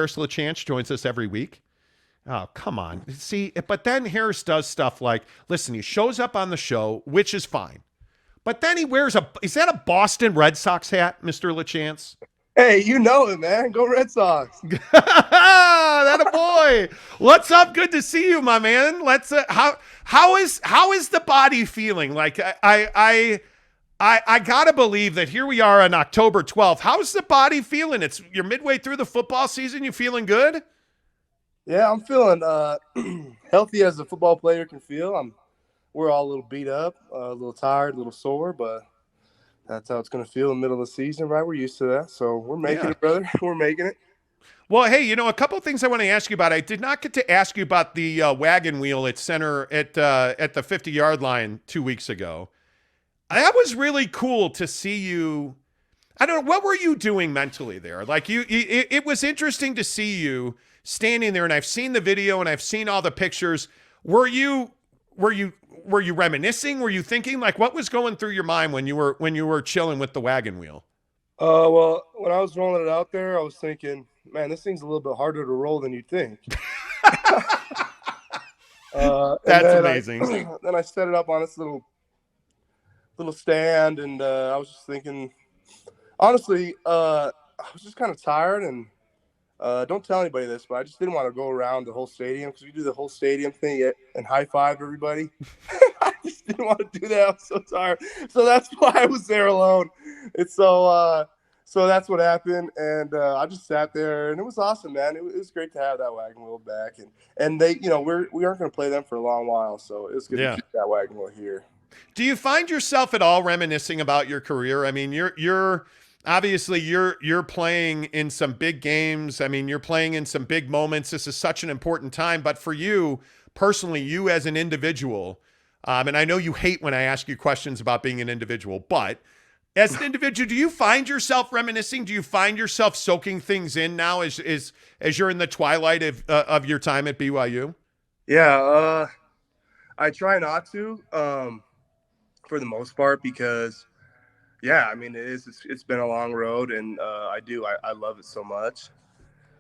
Harris LaChance joins us every week. Oh, come on. See, but then Harris does stuff like, listen, he shows up on the show, which is fine. But then he wears is that a Boston Red Sox hat, Mr. LaChance? Hey, you know it, man. Go Red Sox. That a boy. What's up? Good to see you, my man. Let's how is the body feeling? Like I gotta believe that here we are on October 12th. How's the body feeling? You're midway through the football season. You feeling good? Yeah, I'm feeling healthy as a football player can feel. We're all a little beat up, a little tired, a little sore, but that's how it's going to feel in the middle of the season, right? We're used to that. So we're making it, brother. We're making it. Well, hey, a couple of things I want to ask you about. I did not get to ask you about the wagon wheel at center at the 50-yard line 2 weeks ago. That was really cool to see you. I don't know, what were you doing mentally there? Like it was interesting to see you standing there, and I've seen the video and I've seen all the pictures. Were you reminiscing? Were you thinking, like, what was going through your mind when you were chilling with the wagon wheel? Well, when I was rolling it out there, I was thinking, man, this thing's a little bit harder to roll than you'd think. That's amazing. Then I set it up on this little stand, and I was just thinking, honestly, I was just kind of tired, and don't tell anybody this, but I just didn't want to go around the whole stadium because we do the whole stadium thing and high five everybody. I just didn't want to do that. I was so tired. So that's why I was there alone. And so that's what happened. And I just sat there, and it was awesome, man. It was great to have that wagon wheel back. And they, we aren't going to play them for a long while. So it was good to keep that wagon wheel here. Do you find yourself at all reminiscing about your career? I mean, you're obviously you're playing in some big games. I mean, you're playing in some big moments. This is such an important time. But for you personally, you as an individual, and I know you hate when I ask you questions about being an individual, but as an individual, do you find yourself reminiscing? Do you find yourself soaking things in now as you're in the twilight of your time at BYU? Yeah, I try not to for the most part because – yeah, I mean, it's been a long road, and I love it so much.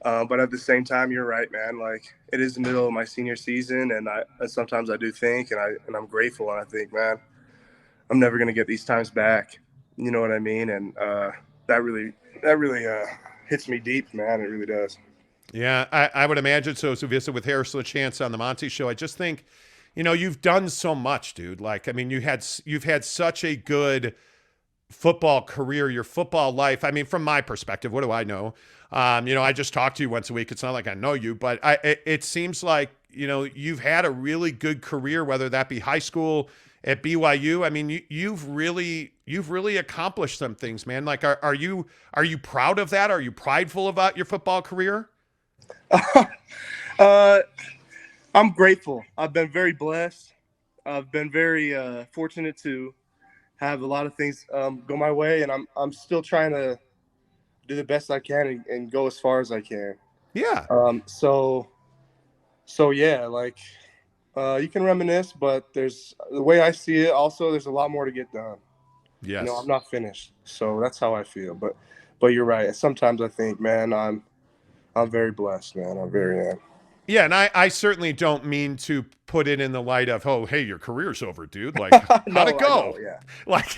But at the same time, you're right, man. Like, it is the middle of my senior season, and sometimes I do think, and I'm grateful, and I think, man, I'm never going to get these times back. You know what I mean? And that really hits me deep, man. It really does. Yeah, I would imagine so. As we visit with Harris LaChance on the Monty Show, I just think, you've done so much, dude. Like, I mean, you've had such a good football career, your football life. I mean, from my perspective, what do I know? I just talk to you once a week. It's not like I know you, but it seems like, you've had a really good career, whether that be high school, at BYU. I mean, you've really accomplished some things, man. Like, are you proud of that? Are you prideful about your football career? I'm grateful. I've been very blessed. I've been very fortunate to have a lot of things go my way, and I'm still trying to do the best I can and go as far as I can. Yeah. So yeah, like you can reminisce, but there's the way I see it. Also, there's a lot more to get done. Yes. I'm not finished, so that's how I feel. But you're right. Sometimes I think, man, I'm very blessed, man. I very am. Yeah, and I certainly don't mean to put it in the light of, oh, hey, your career's over, dude. Like, how'd it go? Know, yeah. Like,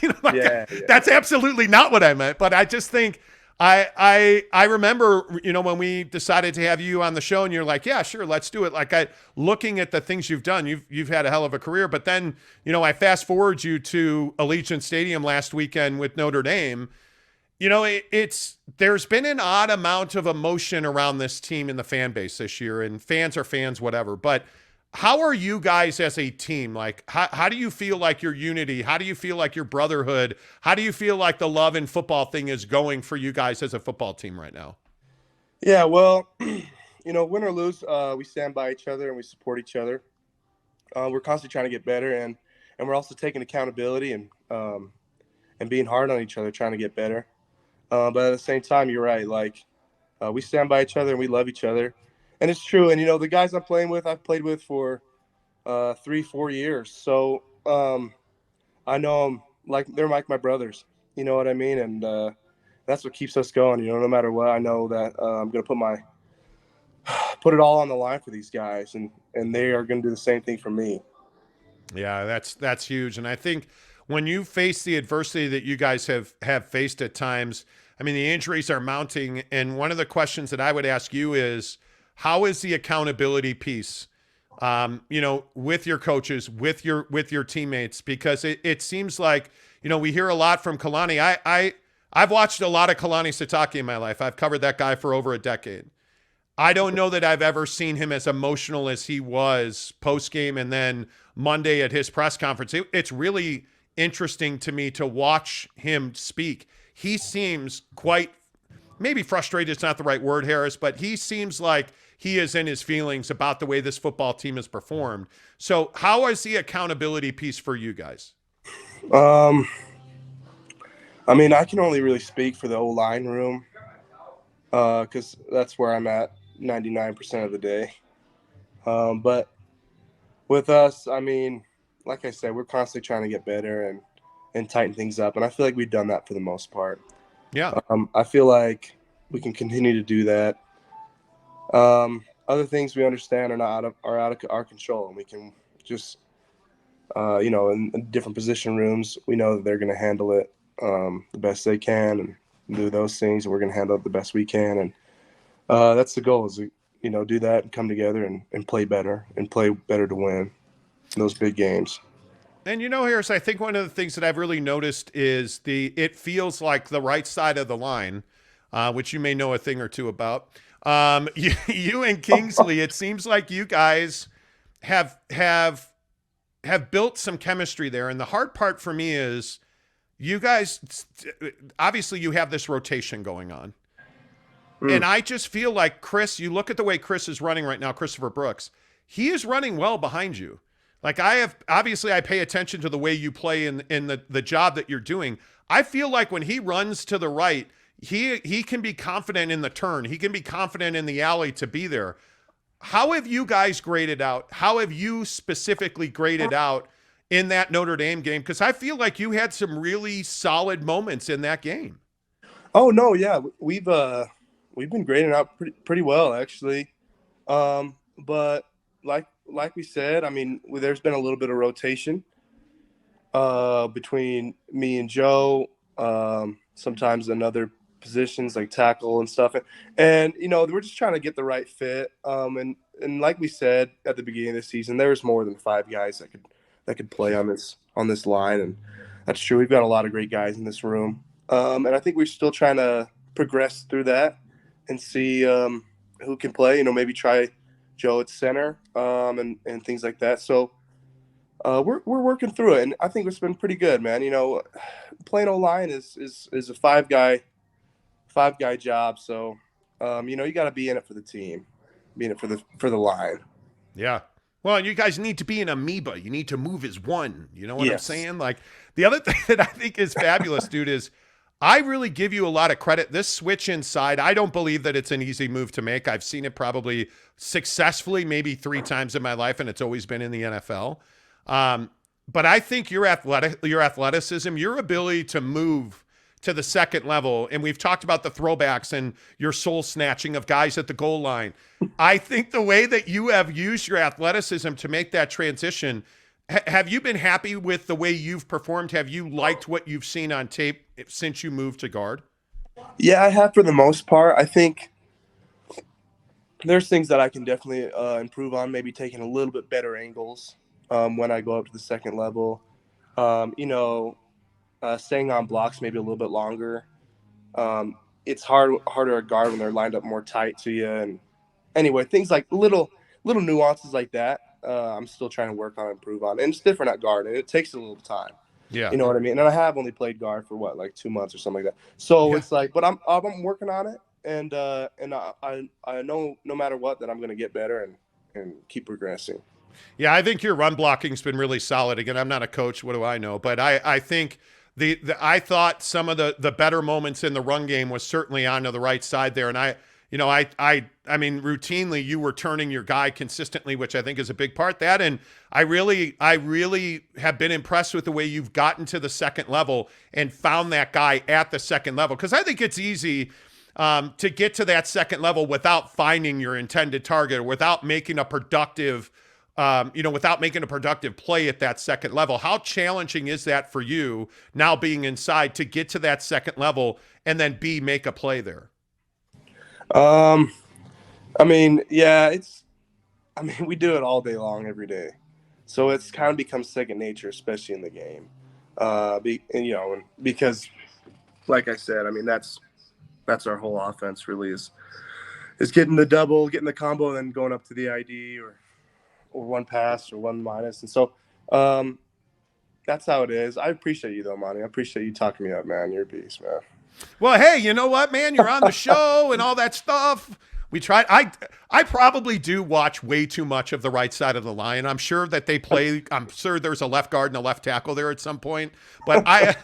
that's absolutely not what I meant. But I just think I remember, when we decided to have you on the show, and you're like, yeah, sure, let's do it. Like, looking at the things you've done, you've had a hell of a career. But then, I fast forward you to Allegiant Stadium last weekend with Notre Dame. There's been an odd amount of emotion around this team in the fan base this year, and fans are fans, whatever. But how are you guys as a team? Like, how do you feel like your unity? How do you feel like your brotherhood? How do you feel like the love and football thing is going for you guys as a football team right now? Yeah, well, win or lose, we stand by each other and we support each other. We're constantly trying to get better, and we're also taking accountability and being hard on each other, trying to get better. But at the same time, you're right. Like, we stand by each other and we love each other. And it's true. And, the guys I've played with for 3-4 years. So I know them like they're like my brothers. You know what I mean? And that's what keeps us going. No matter what, I know that I'm going to put put it all on the line for these guys, and they are going to do the same thing for me. Yeah, that's huge. And I think when you face the adversity that you guys have faced at times, I mean, the injuries are mounting. And one of the questions that I would ask you is, how is the accountability piece, with your coaches, with your teammates? Because it seems like, we hear a lot from Kalani. I've watched a lot of Kalani Sitake in my life. I've covered that guy for over a decade. I don't know that I've ever seen him as emotional as he was post-game and then Monday at his press conference. It's really interesting to me to watch him speak. He seems quite, maybe frustrated is not the right word, Harris, but he seems like he is in his feelings about the way this football team has performed. So how is the accountability piece for you guys? I mean, I can only really speak for the O-line room because that's where I'm at 99% of the day. But with us, I mean, like I said, we're constantly trying to get better and tighten things up. And I feel like we've done that for the most part. Yeah. I feel like we can continue to do that. Other things we understand are out of our control, and we can just, in different position rooms, we know that they're going to handle it the best they can and do those things, and we're going to handle it the best we can. And that's the goal, is do that and come together and play better to win those big games. And Harris, I think one of the things that I've really noticed is it feels like the right side of the line, which you may know a thing or two about. You and Kingsley, it seems like you guys have built some chemistry there. And the hard part for me is you guys, obviously you have this rotation going on. And I just feel like Chris, you look at the way Chris is running right now, Christopher Brooks, he is running well behind you. Like I pay attention to the way you play in the job that you're doing. I feel like when he runs to the right, he can be confident in the turn. He can be confident in the alley to be there. How have you guys graded out? How have you specifically graded out in that Notre Dame game? Because I feel like you had some really solid moments in that game. Oh no, yeah, we've been grading out pretty well actually, but like we said, I mean, there's been a little bit of rotation between me and Joe. Sometimes in other positions like tackle and stuff, and we're just trying to get the right fit. And like we said at the beginning of the season, there's more than 5 guys that could play on this line, and that's true. We've got a lot of great guys in this room, and I think we're still trying to progress through that and see who can play. Maybe try Joe at center and things like that. So we're working through it, and I think it's been pretty good, man. Playing O-line is a 5 guy job. So you got to be in it for the team, be in it for the line. Yeah. Well, you guys need to be an amoeba. You need to move as one. You know what Yes. I'm saying? Like the other thing that I think is fabulous, dude, is I really give you a lot of credit. This switch inside, I don't believe that it's an easy move to make. I've seen it probably successfully maybe 3 times in my life, and it's always been in the NFL. But I think your athleticism, your ability to move to the second level, and we've talked about the throwbacks and your soul snatching of guys at the goal line. I think the way that you have used your athleticism to make that transition, have you been happy with the way you've performed? Have you liked what you've seen on tape since you moved to guard? Yeah, I have for the most part. I think there's things that I can definitely improve on, maybe taking a little bit better angles when I go up to the second level. Staying on blocks maybe a little bit longer. It's harder at guard when they're lined up more tight to you. And anyway, things like little nuances like that. I'm still trying to work on and improve on. And it's different at guard, and it takes a little time. Yeah. You know what I mean? And I have only played guard for like 2 months or something like that. So Yeah. It's like, but I'm working on it, and I know no matter what that I'm going to get better and keep progressing. Yeah, I think your run blocking's been really solid. Again, I'm not a coach. What do I know? But I think I thought some of the better moments in the run game was certainly onto the right side there. And I mean, routinely you were turning your guy consistently, which I think is a big part of that. And I really have been impressed with the way you've gotten to the second level and found that guy at the second level. Because I think it's easy. to get to that second level without finding your intended target or without making a productive, without making a productive play at that second level. How challenging is that for you now being inside to get to that second level and then make a play there? I mean, yeah, we do it all day long, every day. So it's kind of become second nature, especially in the game. Because like I said, I mean, that's our whole offense really is getting the double, getting the combo, and then going up to the ID or one pass or one minus. And so that's how it is. I appreciate you though, Monty. I appreciate you talking me up, man. You're a beast, man. Well, hey, you know what, man? You're on the show and all that stuff. We tried. I probably do watch way too much of the right side of the line. I'm sure that they play. I'm sure there's a left guard and a left tackle there at some point. But I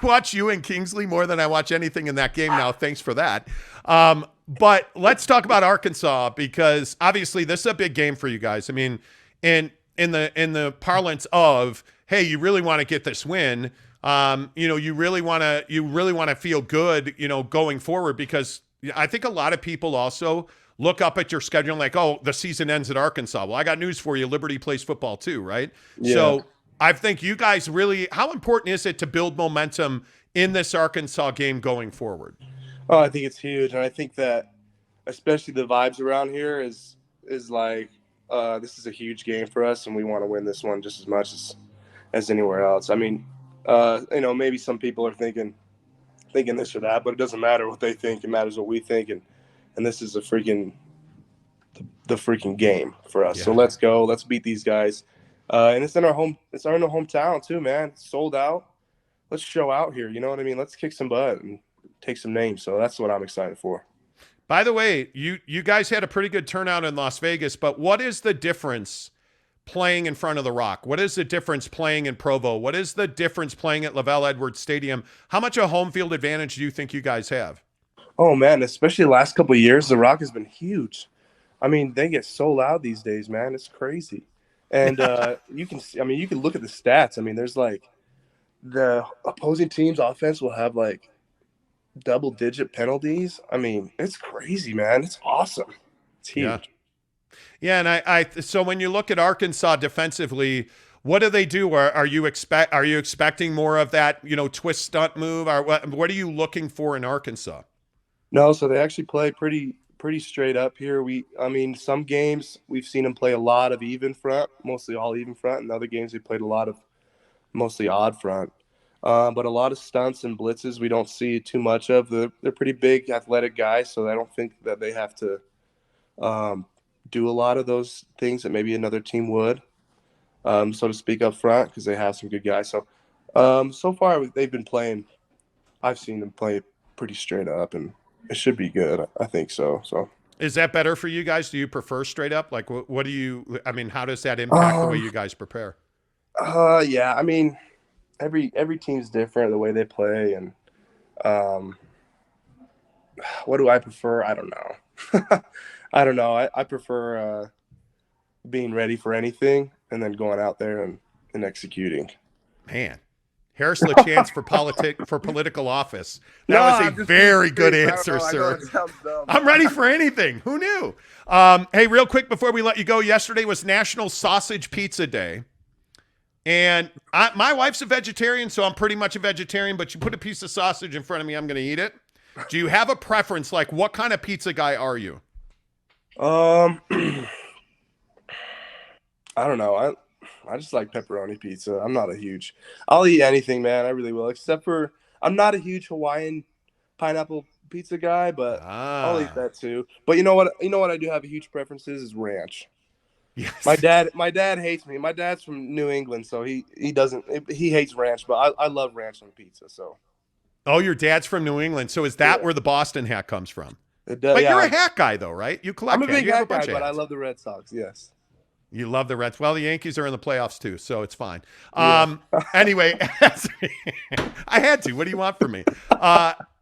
watch you and Kingsley more than I watch anything in that game now. Thanks for that. But let's talk about Arkansas, because obviously this is a big game for you guys. I mean, in the parlance of, hey, you really want to get this win. You really want to feel good, going forward, because I think a lot of people also look up at your schedule and like, oh, the season ends at Arkansas. Well, I got news for you. Liberty plays football too, right? Yeah. So I think you guys really, how important is it to build momentum in this Arkansas game going forward? Oh, I think it's huge. And I think that especially the vibes around here is like, this is a huge game for us, and we want to win this one just as much as anywhere else. I mean, maybe some people are thinking this or that, but it doesn't matter what they think. It matters what we think, and this is the freaking game for us. Yeah. So let's go. Let's beat these guys. And it's in our hometown too, man. It's sold out. Let's show out here. You know what I mean? Let's kick some butt and take some names. So that's what I'm excited for. By the way, you guys had a pretty good turnout in Las Vegas, but what is the difference playing in front of the Rock? What is the difference playing in Provo? What is the difference playing at Lavelle Edwards Stadium? How much a home field advantage do you think you guys have? Oh, man, especially the last couple of years, the Rock has been huge. I mean, they get so loud these days, man. It's crazy. And you can look at the stats. I mean, there's like the opposing team's offense will have like double-digit penalties. I mean, it's crazy, man. It's awesome. It's huge. Yeah, and so when you look at Arkansas defensively, what do they do? Are you expecting more of that, twist stunt move? Or what are you looking for in Arkansas? No, so they actually play pretty straight up here. Some games we've seen them play a lot of even front, mostly all even front, and other games they played a lot of mostly odd front. But a lot of stunts and blitzes we don't see too much of. They're pretty big, athletic guys, so I don't think that they have to do a lot of those things that maybe another team would, so to speak, up front, because they have some good guys. So so far they've been playing. I've seen them play pretty straight up, and it should be good. I think so. So is that better for you guys? Do you prefer straight up? Like, what do you? I mean, how does that impact the way you guys prepare? Yeah. I mean, every team's different the way they play, and what do I prefer? I don't know. I don't know. I prefer being ready for anything and then going out there and executing. Man, Harris LaChance for political office. That was a very good answer, sir. I'm ready for anything. Who knew? Hey, real quick before we let you go, yesterday was National Sausage Pizza Day. And my wife's a vegetarian, so I'm pretty much a vegetarian, but you put a piece of sausage in front of me, I'm going to eat it. Do you have a preference? Like, what kind of pizza guy are you? I don't know. I just like pepperoni pizza. I'll eat anything, man. I really will, except for I'm not a huge Hawaiian pineapple pizza guy, but I'll eat that too. But you know what I do have a huge preference is ranch. Yes. My dad hates me. My dad's from New England, so he hates ranch, but I love ranch on pizza. So. Oh, your dad's from New England. So is that where the Boston hat comes from? It does, but you're a hat guy, though, right? You collect. I'm a big hat guy, but I love the Red Sox. Yes. You love the Reds. Well, the Yankees are in the playoffs too, so it's fine. Yeah. Anyway, I had to. What do you want from me?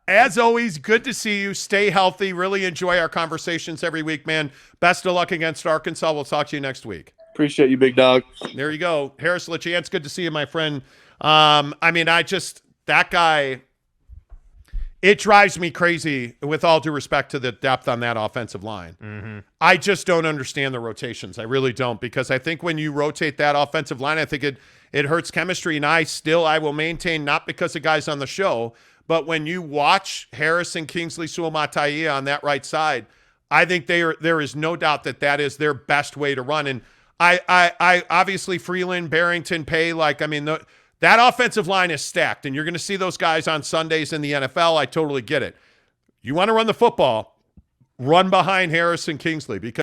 As always, good to see you. Stay healthy. Really enjoy our conversations every week, man. Best of luck against Arkansas. We'll talk to you next week. Appreciate you, big dog. There you go. Harris LaChance, good to see you, my friend. That guy, It drives me crazy, with all due respect to the depth on that offensive line. Mm-hmm. I just don't understand the rotations. I really don't, because I think when you rotate that offensive line, I think it hurts chemistry. And I will maintain, not because of guys on the show, but when you watch Harris and Kingsley Suamataia on that right side, I think there is no doubt that is their best way to run. And I obviously Freeland, Barrington, Pay, that offensive line is stacked, and you're going to see those guys on Sundays in the NFL. I totally get it. You want to run the football, run behind Harris and Kingsley, because